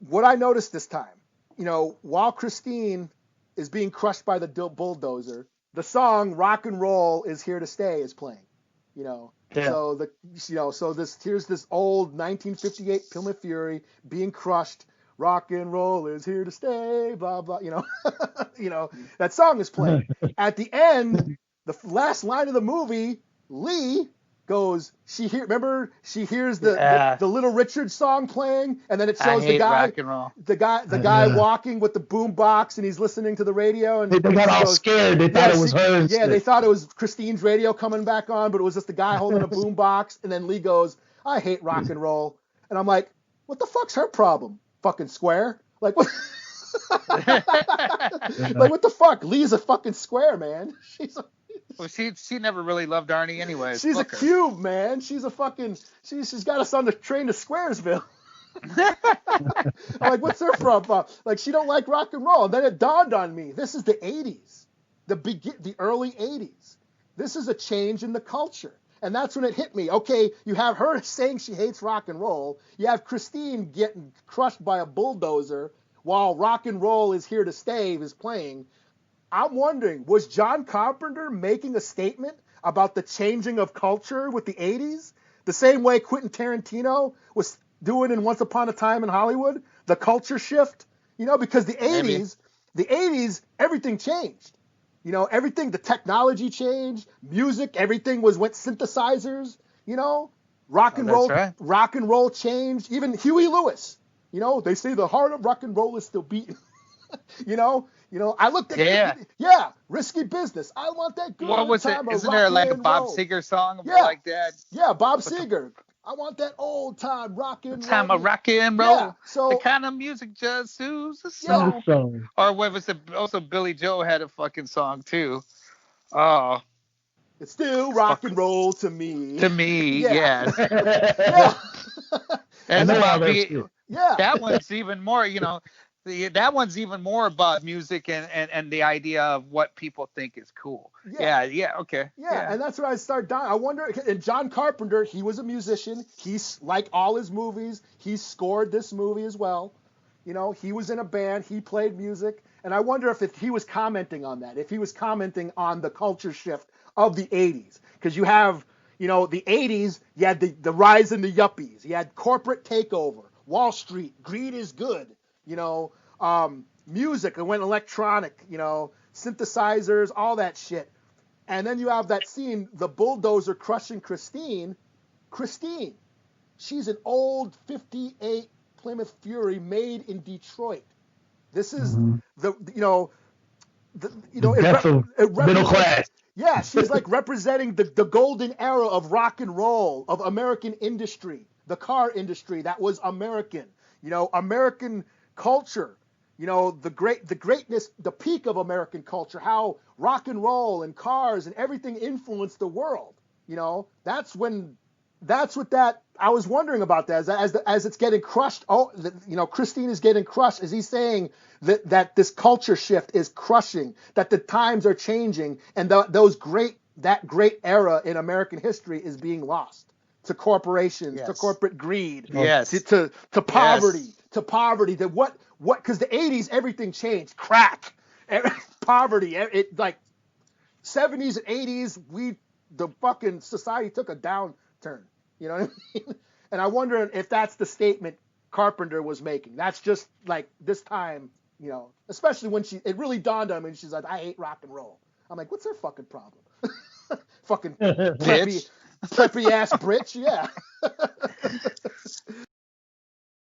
what I noticed this time, while Christine is being crushed by the bulldozer, the song "Rock and Roll Is Here to Stay" is playing. You know, Yeah. so here's this old 1958 Plymouth Fury being crushed. Rock and roll is here to stay. Blah blah. That song is playing. At the end, the last line of the movie, Lee goes. She hears the Little Richard song playing, and then it shows the guy, rock and roll. the guy walking with the boom box, and he's listening to the radio, and they got all scared. They thought it was her. Yeah, they thought it was Christine's radio coming back on, but it was just the guy holding a boom box. And then Lee goes, "I hate rock and roll," and I'm like, "What the fuck's her problem? Fucking square? Like what?" Like what the fuck? Lee's a fucking square, man. Well, she never really loved Arnie anyway. She's a cube, man. She's a fucking. She's got us on the train to Squaresville. I'm like, what's her problem? Like, she don't like rock and roll. And then it dawned on me, this is the 80s, the early 80s. This is a change in the culture. And that's when it hit me. Okay, you have her saying she hates rock and roll. You have Christine getting crushed by a bulldozer while Rock and Roll Is Here to Stay is playing. I'm wondering, was John Carpenter making a statement about the changing of culture with the 80s? The same way Quentin Tarantino was doing in Once Upon a Time in Hollywood, the culture shift, because the 80s, everything changed. Everything, the technology changed, music, everything went synthesizers, rock and roll changed, even Huey Lewis, they say the heart of rock and roll is still beating, I looked at Risky Business. I want that good What was time it? of Isn't there like a rock Bob and roll. Seger song like that? Yeah, Bob Seger. I want that old time rock and roll. Time of rock and roll. Yeah, so the kind of music just suits the soul. Yeah. Or what was it? Also, Billy Joel had a fucking song too. Oh. It's still rock and roll to me. To me, yeah. Yeah. And that one's even more, that one's even more about music and the idea of what people think is cool. Yeah, okay. Yeah, and that's where I start dying. I wonder, and John Carpenter, he was a musician. He's, like all his movies, he scored this movie as well. He was in a band, he played music, and I wonder if he was commenting on that, if he was commenting on the culture shift of the 80s. Because you have, the 80s, you had the rise in the yuppies, you had corporate takeover, Wall Street, greed is good. Music, it went electronic, synthesizers, all that shit. And then you have that scene, the bulldozer crushing Christine. Christine, she's an old 58 Plymouth Fury made in Detroit. This is middle class. Yeah, she's like representing the golden era of rock and roll, of American industry, the car industry that was American, American culture, the greatness, the peak of American culture, how rock and roll and cars and everything influenced the world. That's what I was wondering about that as it's getting crushed. Christine is getting crushed. Is he saying that this culture shift is crushing, that the times are changing, and that great era in American history is being lost to corporations, to corporate greed, to poverty, to what, because the 80s, everything changed. Crack, poverty, it like 70s and 80s, the fucking society took a downturn. You know what I mean? And I wonder if that's the statement Carpenter was making. That's just like this time, especially when it really dawned on me and she's like, I hate rock and roll. I'm like, what's her fucking problem? Fucking preppy ass bitch, yeah.